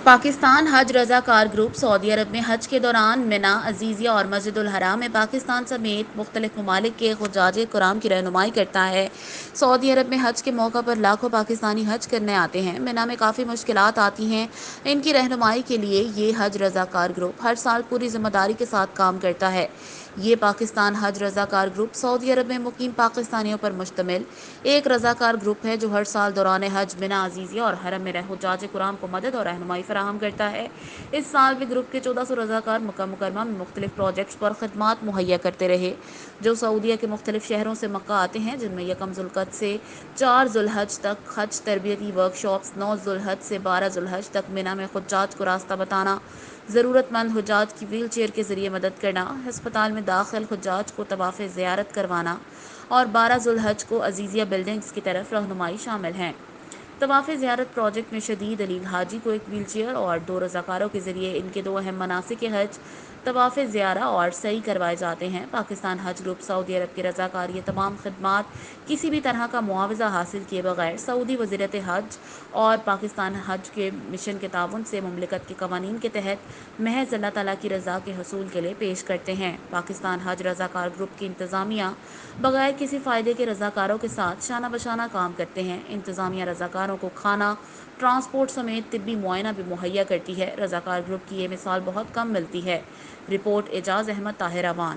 پاکستان حج رضاکار group سعودی عرب میں حج کے دوران منا، عزیزیہ اور مسجد الحرام میں پاکستان سمیت مختلف ممالک کے حجاج کرام کی رہنمائی کرتا ہے۔ سعودی عرب میں حج کے موقع پر لاکھوں پاکستانی حج کرنے آتے ہیں۔ منا میں کافی مشکلات آتی ہیں، ان کی رہنمائی کے لیے یہ حج رضاکار گروپ ہر سال پوری ذمہ داری کے ساتھ کام کرتا ہے۔ یہ پاکستان حج رضاکار گروپ سعودی عرب میں مقیم پاکستانیوں پر مشتمل ایک رضاکار گروپ ہے جو ہر سال دوران حج منا، عزیزیہ اور حرم میں حجاج کرام کو مدد اور رہنمائی فراہم کرتا ہے۔ اس سال بھی گروپ کے 1400 رضاکار مکہ مکرمہ میں مختلف پروجیکٹس پر خدمات مہیا کرتے رہے، جو سعودیہ کے مختلف شہروں سے مکہ آتے ہیں، جن میں یکم ذوالقعدہ سے 4 ذوالحج تک حج تربیتی ورکشاپس، 9 ذوالحج سے 12 ذوالحج تک منا میں حجاج کو راستہ بتانا، ضرورت مند حجاج کی ویل چیئر کے ذریعے مدد کرنا، ہسپتال میں داخل حجاج کو طواف زیارت کروانا اور 12 ذوالحج کو عزیزیہ بلڈنگز کی طرف رہنمائی شامل ہیں۔ طواف زیارت پروجیکٹ میں شدید علیل حاجی کو ایک ویل چیئر اور 2 رضاکاروں کے ذریعے ان کے 2 اہم مناسک حج، طواف زیارہ اور سعی کروائے جاتے ہیں۔ پاکستان حج گروپ سعودی عرب کے رضاکار یہ تمام خدمات کسی بھی طرح کا معاوضہ حاصل کیے بغیر سعودی وزارت حج اور پاکستان حج کے مشن کے تعاون سے مملکت کے قوانین کے تحت محض اللہ تعالیٰ کی رضا کے حصول کے لیے پیش کرتے ہیں۔ پاکستان حج رضاکار گروپ کی انتظامیہ بغیر کسی فائدے کے رضاکاروں کے ساتھ شانہ بشانہ کام کرتے ہیں۔ انتظامیہ رضاکاروں کو کھانا، ٹرانسپورٹ سمیت طبی معائنہ بھی مہیا کرتی ہے۔ رضاکار گروپ کی یہ مثال بہت کم ملتی ہے۔ رپورٹ اعجاز احمد، طاہرآباد۔